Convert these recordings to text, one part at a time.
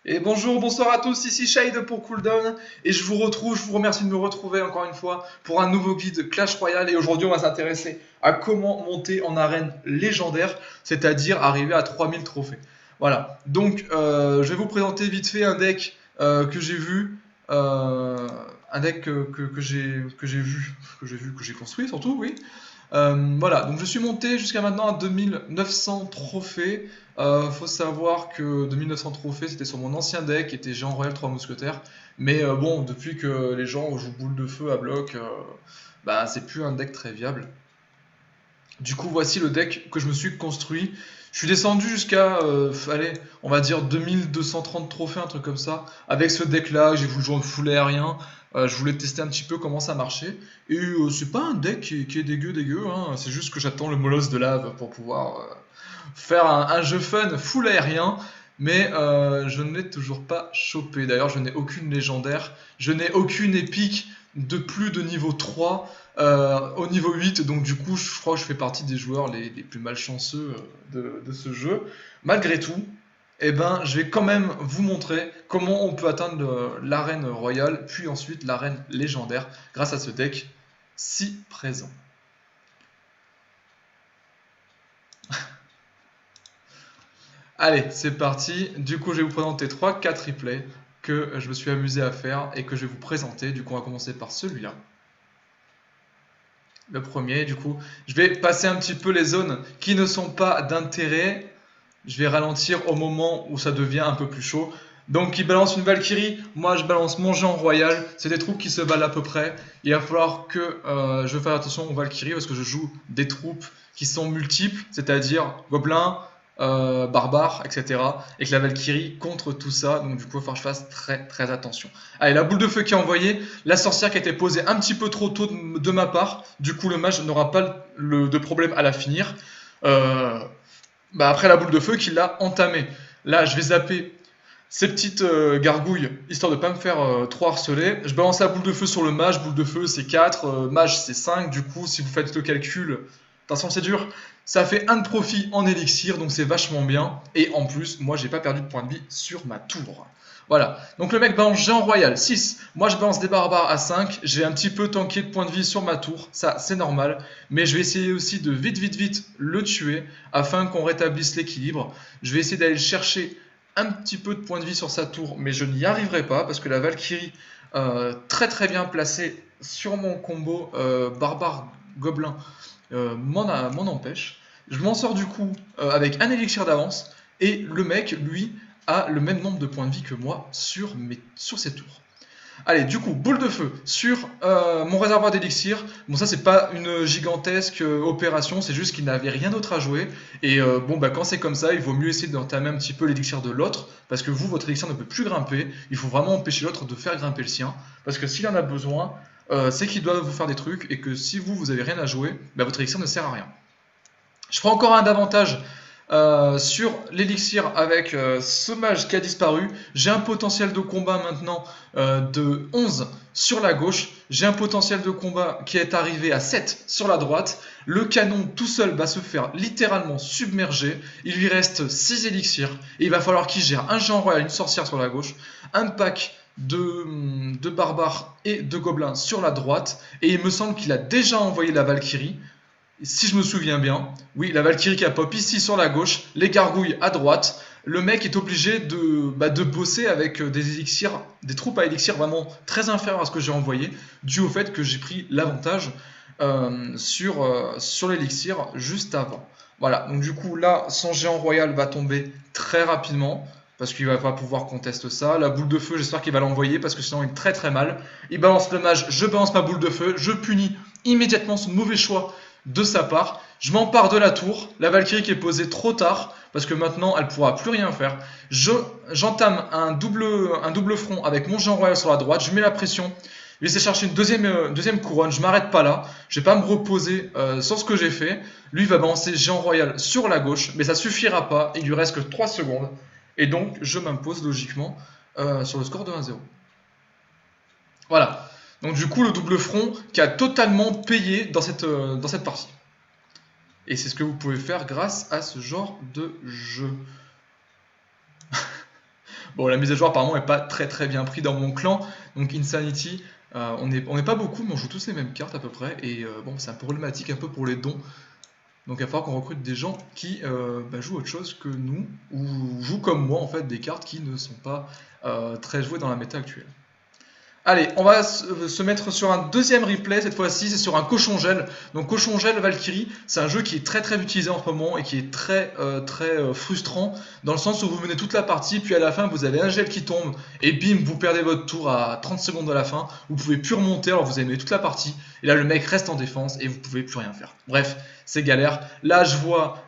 Et bonjour, bonsoir à tous, ici Shade pour Cooldown et je vous remercie de me retrouver encore une fois pour un nouveau guide Clash Royale et aujourd'hui on va s'intéresser à comment monter en arène légendaire, c'est-à-dire arriver à 3000 trophées. Voilà, donc je vais vous présenter vite fait un deck que j'ai vu, un deck que j'ai construit surtout, oui. Voilà, donc je suis monté jusqu'à maintenant à 2900 trophées. Faut savoir que 2900 trophées, c'était sur mon ancien deck, qui était Géant Royal 3 Mousquetaires. Mais bon, depuis que les gens jouent boule de feu à bloc, bah, c'est plus un deck très viable. Du coup, voici le deck que je me suis construit. Je suis descendu jusqu'à, allez, on va dire 2230 trophées, un truc comme ça. Avec ce deck-là, j'ai voulu jouer en full aérien. Je voulais tester un petit peu comment ça marchait. Et c'est pas un deck qui est dégueu, hein. C'est juste que j'attends le molosse de lave pour pouvoir faire un jeu fun full aérien. Mais je ne l'ai toujours pas chopé. D'ailleurs, je n'ai aucune légendaire. Je n'ai aucune épique de plus de niveau 3 au niveau 8. Donc du coup, je crois que je fais partie des joueurs les plus malchanceux de ce jeu. Malgré tout, eh ben, je vais quand même vous montrer comment on peut atteindre l'arène royale, puis ensuite l'arène légendaire, grâce à ce deck si présent. Allez, c'est parti. Du coup, je vais vous présenter 3-4 replays que je me suis amusé à faire et que je vais vous présenter. Du coup, on va commencer par celui-là. Le premier, du coup, je vais passer un petit peu les zones qui ne sont pas d'intérêt. Je vais ralentir au moment où ça devient un peu plus chaud. Donc, il balance une Valkyrie. Moi, je balance mon Géant Royal. C'est des troupes qui se valent à peu près. Il va falloir que je fasse attention aux Valkyries parce que je joue des troupes qui sont multiples, c'est-à-dire gobelins, barbares, etc. Et que la Valkyrie contre tout ça. Donc, du coup, il va falloir que je fasse très très attention. Allez, la boule de feu qui est envoyée. La sorcière qui a été posée un petit peu trop tôt de ma part. Du coup, le mage n'aura pas de problème à la finir. Bah après la boule de feu qui l'a entamé. Là, je vais zapper ces petites gargouilles, histoire de pas me faire trop harceler. Je balance la boule de feu sur le mage, boule de feu c'est 4, mage c'est 5, du coup si vous faites le calcul, attention c'est dur, ça fait 1 de profit en élixir, donc c'est vachement bien. Et en plus, moi j'ai pas perdu de points de vie sur ma tour. Voilà, donc le mec balance Géant Royal 6, moi je balance des barbares à 5, j'ai un petit peu tanké de points de vie sur ma tour, ça c'est normal, mais je vais essayer aussi de vite le tuer afin qu'on rétablisse l'équilibre. Je vais essayer d'aller chercher un petit peu de points de vie sur sa tour, mais je n'y arriverai pas parce que la Valkyrie, très bien placée sur mon combo barbare gobelin, m'en empêche. Je m'en sors du coup avec un élixir d'avance et le mec, lui, a le même nombre de points de vie que moi sur ses tours. Allez, du coup, boule de feu sur mon réservoir d'élixir. Bon, ça, c'est pas une gigantesque opération, c'est juste qu'il n'avait rien d'autre à jouer. Et bon, bah, quand c'est comme ça, il vaut mieux essayer d'entamer un petit peu l'élixir de l'autre, parce que vous, votre élixir ne peut plus grimper. Il faut vraiment empêcher l'autre de faire grimper le sien, parce que s'il en a besoin, c'est qu'il doit vous faire des trucs, et que si vous avez rien à jouer, bah, votre élixir ne sert à rien. Je prends encore un d'avantage sur l'élixir avec ce mage qui a disparu. J'ai un potentiel de combat maintenant de 11 sur la gauche. J'ai un potentiel de combat qui est arrivé à 7 sur la droite. Le canon tout seul va se faire littéralement submerger. Il lui reste 6 élixirs. Et il va falloir qu'il gère un géant royal, une sorcière sur la gauche, un pack de barbares et de gobelins sur la droite. Et il me semble qu'il a déjà envoyé la Valkyrie. Si je me souviens bien, oui, la Valkyrie qui a pop ici sur la gauche, les gargouilles à droite. Le mec est obligé de bosser avec des élixirs, des troupes à élixir vraiment très inférieures à ce que j'ai envoyé, dû au fait que j'ai pris l'avantage sur l'élixir juste avant. Voilà, donc du coup là, son géant royal va tomber très rapidement, parce qu'il va pas pouvoir contester ça. La boule de feu, j'espère qu'il va l'envoyer, parce que sinon il est très mal. Il balance le mage, je balance ma boule de feu, je punis immédiatement son mauvais choix de sa part. Je m'empare de la tour, la Valkyrie qui est posée trop tard, parce que maintenant elle pourra plus rien faire. J'entame un double front avec mon géant royal sur la droite, je mets la pression, je vais essayer de chercher une deuxième couronne, je m'arrête pas là, je vais pas me reposer sur ce que j'ai fait. Lui va balancer géant royal sur la gauche, mais ça suffira pas, il lui reste que 3 secondes, et donc je m'impose logiquement sur le score de 1-0. Voilà. Donc du coup, le double front qui a totalement payé dans cette partie. Et c'est ce que vous pouvez faire grâce à ce genre de jeu. Bon, la mise à jour apparemment n'est pas très bien prise dans mon clan, donc Insanity, on n'est pas beaucoup, mais on joue tous les mêmes cartes à peu près, et bon, c'est un peu problématique un peu pour les dons. Donc il va falloir qu'on recrute des gens qui jouent autre chose que nous, ou jouent comme moi en fait, des cartes qui ne sont pas très jouées dans la méta actuelle. Allez, on va se mettre sur un deuxième replay, cette fois-ci c'est sur un cochon gel. Donc cochon gel Valkyrie, c'est un jeu qui est très utilisé en ce moment et qui est très frustrant, dans le sens où vous menez toute la partie, puis à la fin vous avez un gel qui tombe, et bim, vous perdez votre tour à 30 secondes de la fin, vous pouvez plus remonter, alors vous avez mené toute la partie, et là le mec reste en défense et vous pouvez plus rien faire. Bref, c'est galère. Là je vois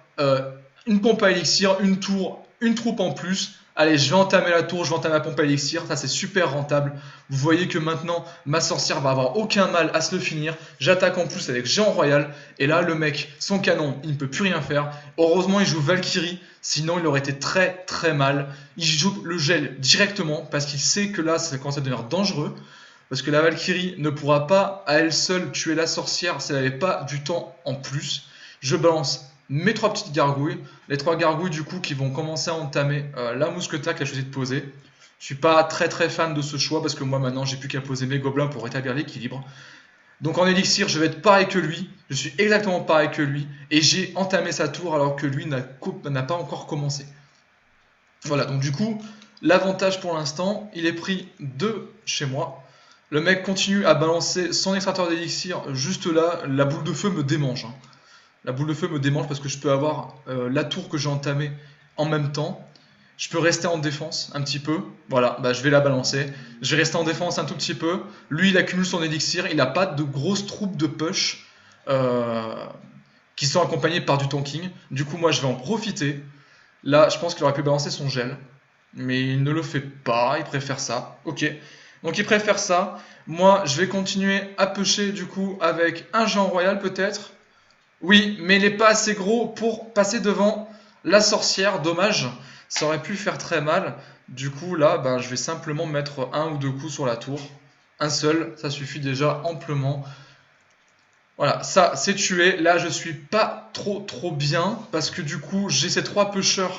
une pompe à élixir, une tour, une troupe en plus. Allez, je vais entamer la tour, je vais entamer la pompe à élixir, ça c'est super rentable. Vous voyez que maintenant, ma sorcière va avoir aucun mal à se le finir. J'attaque en plus avec géant royal, et là le mec, son canon, il ne peut plus rien faire. Heureusement il joue Valkyrie, sinon il aurait été très mal. Il joue le gel directement, parce qu'il sait que là ça commence à devenir dangereux. Parce que la Valkyrie ne pourra pas à elle seule tuer la sorcière si elle n'avait pas du temps en plus. Je balance mes 3 petites gargouilles, les 3 gargouilles du coup qui vont commencer à entamer la mousquetaire qu'elle a choisi de poser. Je suis pas très fan de ce choix parce que moi maintenant j'ai plus qu'à poser mes gobelins pour rétablir l'équilibre. Donc en élixir je vais être pareil que lui, je suis exactement pareil que lui et j'ai entamé sa tour alors que lui n'a pas encore commencé. Voilà, donc du coup l'avantage pour l'instant il est pris de chez moi. Le mec continue à balancer son extracteur d'élixir juste là, la boule de feu me démange. La boule de feu me démange parce que je peux avoir la tour que j'ai entamée en même temps. Je peux rester en défense un petit peu. Voilà, je vais la balancer. Je vais rester en défense un tout petit peu. Lui, il accumule son élixir. Il n'a pas de grosses troupes de push qui sont accompagnées par du tanking. Du coup, moi, je vais en profiter. Là, je pense qu'il aurait pu balancer son gel. Mais il ne le fait pas. Il préfère ça. Ok. Donc, il préfère ça. Moi, je vais continuer à pusher du coup avec un géant royal peut-être. Oui, mais il n'est pas assez gros pour passer devant la sorcière, dommage, ça aurait pu faire très mal. Du coup là, je vais simplement mettre 1 ou 2 coups sur la tour. Un seul, ça suffit déjà amplement. Voilà, ça c'est tué. Là je suis pas trop bien, parce que du coup j'ai ces 3 pushers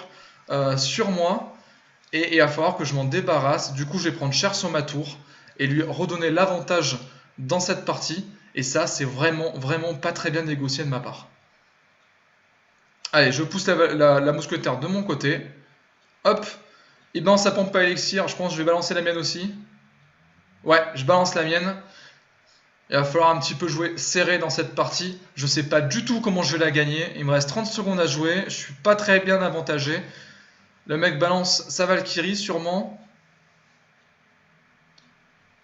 sur moi. Et il va falloir que je m'en débarrasse. Du coup je vais prendre cher sur ma tour et lui redonner l'avantage dans cette partie. Et ça, c'est vraiment pas très bien négocié de ma part. Allez, je pousse la mousquetaire de mon côté. Hop, il balance sa pompe à élixir. Je pense que je vais balancer la mienne aussi. Ouais, je balance la mienne. Il va falloir un petit peu jouer serré dans cette partie. Je sais pas du tout comment je vais la gagner. Il me reste 30 secondes à jouer. Je suis pas très bien avantagé. Le mec balance sa Valkyrie sûrement.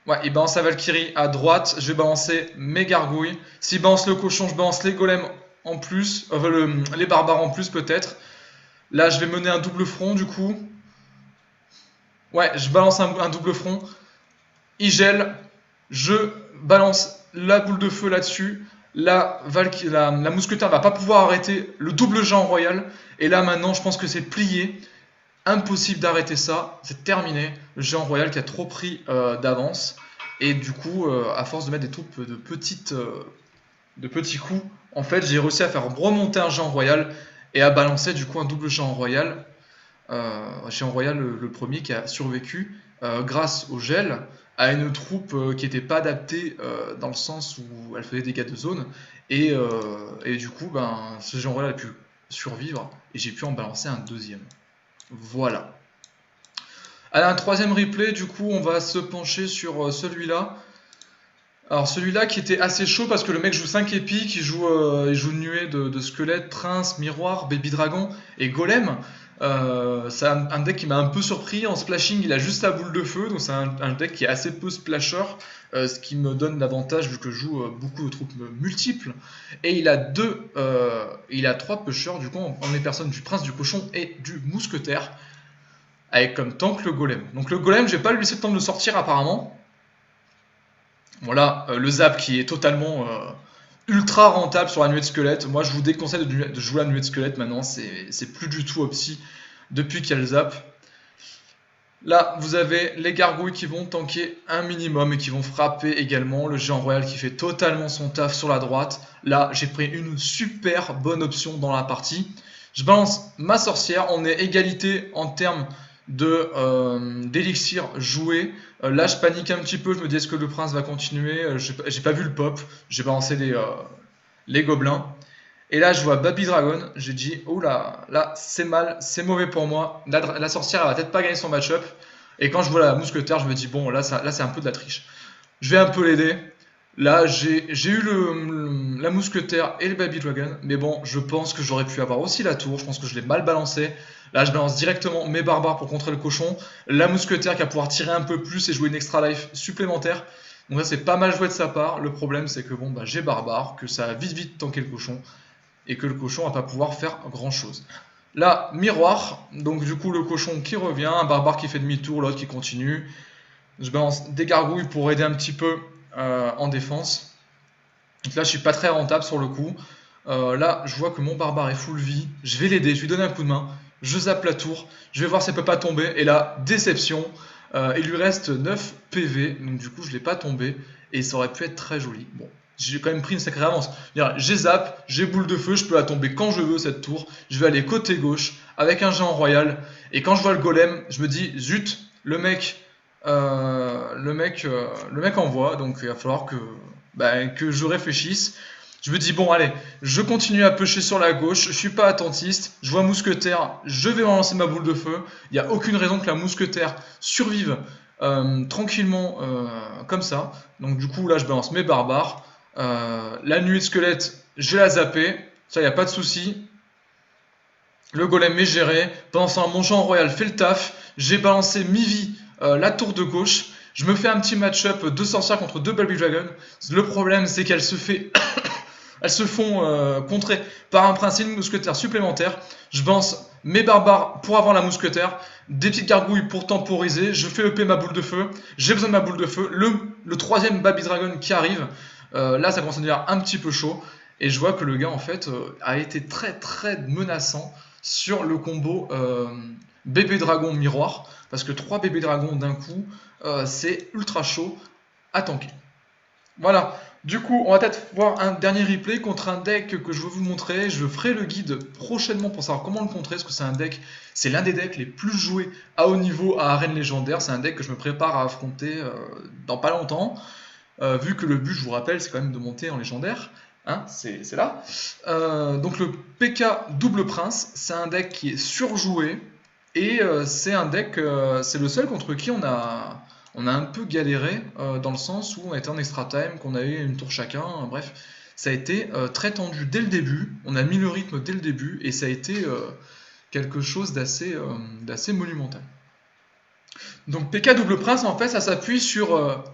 Ouais, il balance sa Valkyrie à droite, je vais balancer mes gargouilles. S'il balance le cochon, je balance les golems en plus, les barbares en plus peut-être. Là, je vais mener un double front du coup. Ouais, je balance un double front. Il gèle, je balance la boule de feu là-dessus. La mousquetaire va pas pouvoir arrêter le double géant royal. Et là maintenant, je pense que c'est plié. Impossible d'arrêter ça, c'est terminé. Le géant royal qui a trop pris d'avance. Et du coup, à force de mettre des troupes de petits coups, en fait, j'ai réussi à faire remonter un géant royal et à balancer du coup un double géant royal. Géant royal le premier qui a survécu grâce au gel à une troupe qui n'était pas adaptée dans le sens où elle faisait des dégâts de zone. Et du coup, ce géant royal a pu survivre et j'ai pu en balancer un deuxième. Voilà. Allez, un troisième replay, du coup on va se pencher sur celui-là. Alors celui-là qui était assez chaud parce que le mec joue 5 épiques, il joue une nuée de squelettes, prince, miroir, baby dragon et golem. C'est un deck qui m'a un peu surpris. En splashing il a juste la boule de feu, donc c'est un deck qui est assez peu splasher, ce qui me donne l'avantage vu que je joue beaucoup de troupes multiples. Et il a 3 pushers du coup en les personnes du prince, du cochon et du mousquetaire, avec comme tank le golem. Donc le golem, je vais pas lui laisser le temps de le sortir apparemment. Voilà, le zap qui est totalement ultra rentable sur la nuée de squelette. Moi je vous déconseille de jouer la nuée de squelette maintenant, c'est plus du tout opti depuis qu'il y a le zap. Là vous avez les gargouilles qui vont tanker un minimum et qui vont frapper également. Le géant royal qui fait totalement son taf sur la droite. Là j'ai pris une super bonne option dans la partie. Je balance ma sorcière, on est égalité en termes d'élixir joué. Là, je panique un petit peu, je me dis est-ce que le prince va continuer? J'ai pas vu le pop, j'ai balancé les gobelins. Et là, je vois Baby Dragon, j'ai dit oh là, c'est mal, c'est mauvais pour moi. La sorcière, elle va peut-être pas gagner son match-up. Et quand je vois la mousquetaire, je me dis bon, là c'est un peu de la triche. Je vais un peu l'aider. Là, j'ai eu la mousquetaire et le Baby Dragon, mais bon, je pense que j'aurais pu avoir aussi la tour, je pense que je l'ai mal balancé. Là, je balance directement mes barbares pour contrer le cochon, la mousquetaire qui va pouvoir tirer un peu plus et jouer une extra life supplémentaire. Donc là, c'est pas mal joué de sa part. Le problème, c'est que bon, bah, j'ai barbare, que ça a vite tanké le cochon, et que le cochon va pas pouvoir faire grand chose. Là, miroir, donc du coup, le cochon qui revient, un barbare qui fait demi-tour, l'autre qui continue. Je balance des gargouilles pour aider un petit peu en défense. Donc là, je suis pas très rentable sur le coup. Là, je vois que mon barbare est full vie. Je vais l'aider, je lui donne un coup de main. Je zappe la tour. Je vais voir si elle peut pas tomber. Et là, déception. Il lui reste 9 PV. Donc du coup, je l'ai pas tombé. Et ça aurait pu être très joli. Bon, j'ai quand même pris une sacrée avance. J'ai zappe, j'ai boule de feu. Je peux la tomber quand je veux cette tour. Je vais aller côté gauche avec un géant royal. Et quand je vois le golem, je me dis zut, le mec envoie, donc il va falloir que je réfléchisse. Je me dis bon allez, je continue à pêcher sur la gauche, je suis pas attentiste, je vois mousquetaire, je vais lancer ma boule de feu. Il n'y a aucune raison que la mousquetaire survive tranquillement comme ça. Donc du coup là je balance mes barbares. La nuée de squelette, je vais la zapper, ça il n'y a pas de souci. Le golem est géré. Pendant ce temps, mon géant royal fait le taf. J'ai balancé mi-vie la tour de gauche. Je me fais un petit match-up de sorcières contre 2 Baby Dragon. Le problème, c'est qu'elles elles se font contrer par un prince et une mousquetaire supplémentaire. Je balance mes barbares pour avoir la mousquetaire. Des petites gargouilles pour temporiser. Je fais EP ma boule de feu. J'ai besoin de ma boule de feu. Le troisième Baby Dragon qui arrive. Là, ça commence à devenir un petit peu chaud. Et je vois que le gars, en fait, a été très menaçant sur le combo bébé dragon miroir, parce que 3 bébés dragons d'un coup, c'est ultra chaud à tanker. Voilà, du coup, on va peut-être voir un dernier replay contre un deck que je veux vous montrer. Je ferai le guide prochainement pour savoir comment le contrer, parce que c'est l'un des decks les plus joués à haut niveau à arène légendaire. C'est un deck que je me prépare à affronter dans pas longtemps, vu que le but, je vous rappelle, c'est quand même de monter en légendaire. Hein, c'est là. Donc le PK double prince, c'est un deck qui est surjoué et c'est un deck, c'est le seul contre qui on a un peu galéré dans le sens où on était en extra time, qu'on a eu une tour chacun. Bref, ça a été très tendu dès le début. On a mis le rythme dès le début et ça a été quelque chose d'assez monumental. Donc PK double prince, en fait, ça s'appuie sur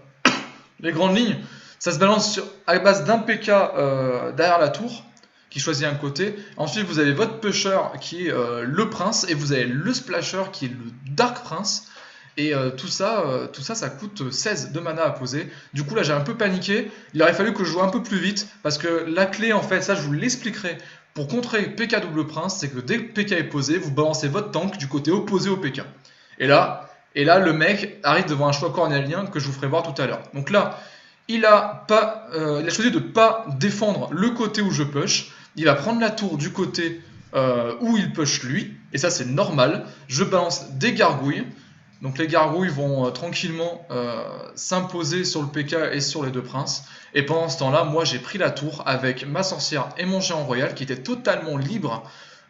les grandes lignes. Ça se balance à base d'un PK derrière la tour, qui choisit un côté. Ensuite, vous avez votre pusher qui est le prince, et vous avez le splasher qui est le dark prince. Et tout ça, ça coûte 16 de mana à poser. Du coup, là, j'ai un peu paniqué. Il aurait fallu que je joue un peu plus vite, parce que la clé, en fait, ça, je vous l'expliquerai, pour contrer PK double prince, c'est que dès que PK est posé, vous balancez votre tank du côté opposé au PK. Et là, le mec arrive devant un choix cornélien que je vous ferai voir tout à l'heure. Donc là, il a choisi de ne pas défendre le côté où je push. Il va prendre la tour du côté où il push lui. Et ça, c'est normal. Je balance des gargouilles. Donc les gargouilles vont tranquillement s'imposer sur le PK et sur les 2 princes. Et pendant ce temps-là, moi, j'ai pris la tour avec ma sorcière et mon géant royal qui étaient totalement libres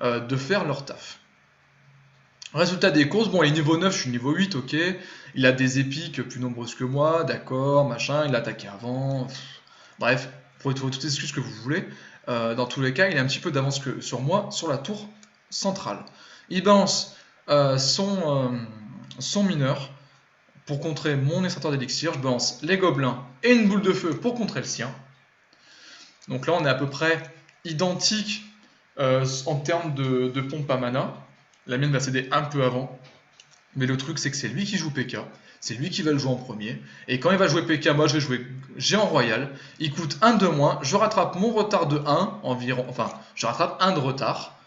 de faire leur taf. Résultat des courses, bon, il est niveau 9, je suis niveau 8, ok. Il a des épiques plus nombreuses que moi, d'accord, machin, il a attaqué avant. Bref, faut toutes les excuses que vous voulez. Dans tous les cas, il a un petit peu d'avance sur moi, sur la tour centrale. Il balance son mineur pour contrer mon extracteur d'élixir. Je balance les gobelins et une boule de feu pour contrer le sien. Donc là, on est à peu près identique en termes de pompe à mana. La mienne va céder un peu avant. Mais le truc, c'est que c'est lui qui joue PK. C'est lui qui va le jouer en premier. Et quand il va jouer PK, moi je vais jouer géant royal. Il coûte 1 de moins. Je rattrape mon retard de 1 environ. Enfin, je rattrape 1 de retard.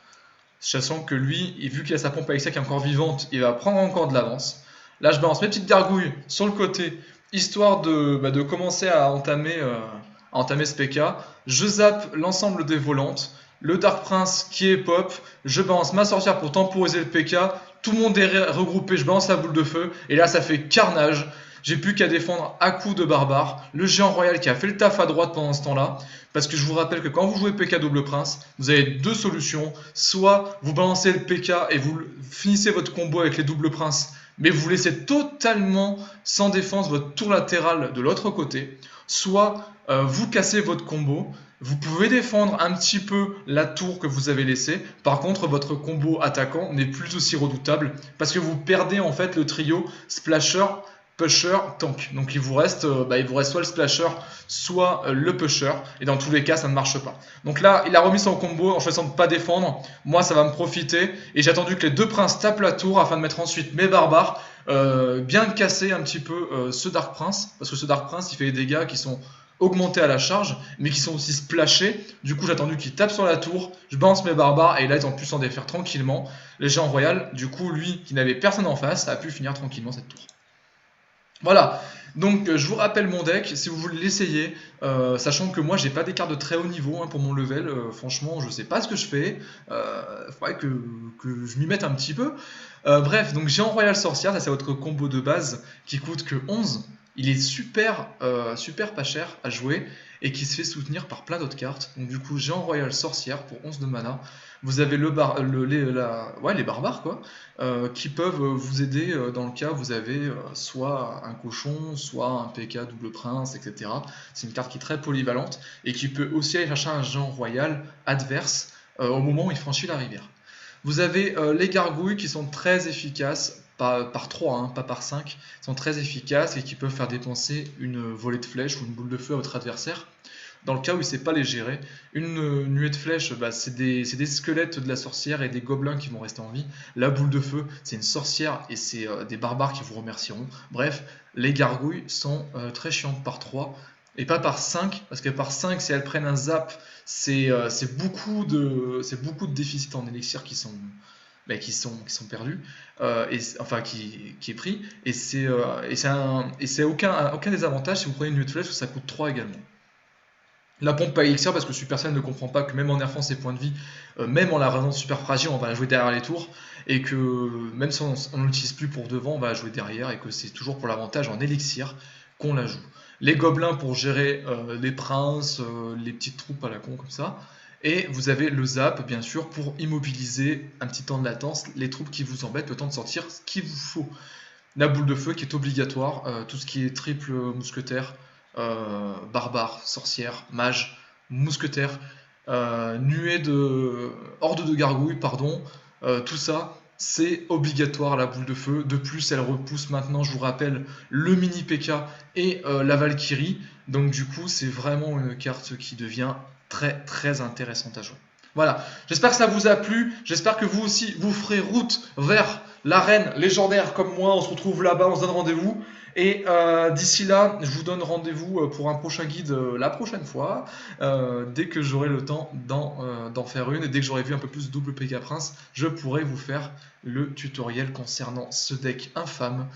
Sachant que lui, vu qu'il a sa pompe Alexia qui est encore vivante, il va prendre encore de l'avance. Là, je balance mes petites gargouilles sur le côté, histoire de commencer à entamer ce PK. Je zappe l'ensemble des volantes. Le Dark Prince qui est pop, je balance ma sorcière pour temporiser le PK, tout le monde est regroupé, je balance la boule de feu, et là ça fait carnage. J'ai plus qu'à défendre à coups de barbare. Le géant royal qui a fait le taf à droite pendant ce temps-là. Parce que je vous rappelle que quand vous jouez PK double prince, vous avez deux solutions. Soit vous balancez le PK et vous finissez votre combo avec les doubles princes, mais vous laissez totalement sans défense votre tour latéral de l'autre côté. Soit vous cassez votre combo. Vous pouvez défendre un petit peu la tour que vous avez laissée. Par contre, votre combo attaquant n'est plus aussi redoutable parce que vous perdez en fait le trio Splasher, Pusher, Tank. Donc il vous reste soit le Splasher, soit le Pusher. Et dans tous les cas, ça ne marche pas. Donc là, il a remis son combo en choisissant de ne pas défendre. Moi, ça va me profiter. Et j'ai attendu que les deux princes tapent la tour afin de mettre ensuite mes barbares. Bien casser un petit peu ce Dark Prince. Parce que ce Dark Prince, il fait des dégâts qui sont augmentés à la charge, mais qui sont aussi splashés. Du coup, j'ai attendu qu'il tape sur la tour, je balance mes barbares, et là, ils ont pu s'en défaire tranquillement. Les géants royal, du coup, lui, qui n'avait personne en face, a pu finir tranquillement cette tour. Voilà, donc je vous rappelle mon deck, si vous voulez l'essayer, sachant que moi j'ai pas des cartes de très haut niveau pour mon level, franchement je sais pas ce que je fais, faudrait que je m'y mette un petit peu. Bref, donc géant royal sorcière, ça c'est votre combo de base qui coûte que 11, il est super pas cher à jouer et qui se fait soutenir par plein d'autres cartes. Donc du coup géant royal sorcière pour 11 de mana. Vous avez les barbares quoi, qui peuvent vous aider dans le cas où vous avez soit un cochon, soit un PK double prince, etc. C'est une carte qui est très polyvalente et qui peut aussi aller chercher un géant royal adverse au moment où il franchit la rivière. Vous avez les gargouilles qui sont très efficaces, par 3, pas par 5, sont très efficaces et qui peuvent faire dépenser une volée de flèches ou une boule de feu à votre adversaire. Dans le cas où il ne sait pas les gérer, une nuée de flèches, c'est des squelettes de la sorcière et des gobelins qui vont rester en vie. La boule de feu, c'est une sorcière et c'est des barbares qui vous remercieront. Bref, les gargouilles sont très chiantes par 3 et pas par 5, parce que par 5, si elles prennent un zap, c'est beaucoup de déficit en élixir qui sont perdus, qui est pris, et c'est aucun désavantage si vous prenez une nuée de flèche, parce que ça coûte 3 également. La pompe à élixir, parce que Super Saiyan ne comprend pas que même en nerfant ses points de vie, même en la rendant super fragile, on va la jouer derrière les tours, et que même si on ne l'utilise plus pour devant, on va la jouer derrière, et que c'est toujours pour l'avantage en élixir qu'on la joue. Les gobelins pour gérer les princes, les petites troupes à la con comme ça, et vous avez le zap bien sûr pour immobiliser un petit temps de latence les troupes qui vous embêtent, le temps de sortir ce qu'il vous faut. La boule de feu qui est obligatoire, tout ce qui est triple mousquetaire, barbare, sorcière, mage, mousquetaire, nuée de horde de gargouilles, pardon, tout ça c'est obligatoire la boule de feu. De plus elle repousse maintenant, je vous rappelle, le mini PK et la Valkyrie, donc du coup c'est vraiment une carte qui devient très très intéressante à jouer. Voilà, j'espère que ça vous a plu, j'espère que vous aussi vous ferez route vers l'arène légendaire comme moi, on se retrouve là-bas, on se donne rendez-vous. Et d'ici là, je vous donne rendez-vous pour un prochain guide la prochaine fois, dès que j'aurai le temps d'en faire une, et dès que j'aurai vu un peu plus de double PK Prince, je pourrai vous faire le tutoriel concernant ce deck infâme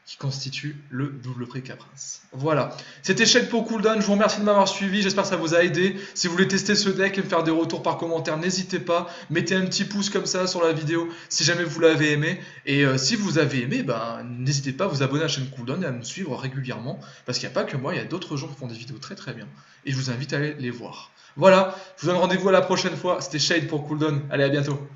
qui constitue le double PK Prince. Voilà, c'était Shade pour Cooldown, je vous remercie de m'avoir suivi, j'espère que ça vous a aidé. Si vous voulez tester ce deck et me faire des retours par commentaire, n'hésitez pas, mettez un petit pouce comme ça sur la vidéo si jamais vous l'avez aimé. Et si vous avez aimé, n'hésitez pas à vous abonner à la chaîne Cooldown et à me suivre régulièrement, parce qu'il n'y a pas que moi, il y a d'autres gens qui font des vidéos très très bien, et je vous invite à aller les voir. Voilà, je vous donne rendez-vous à la prochaine fois, c'était Shade pour Cooldown, allez à bientôt.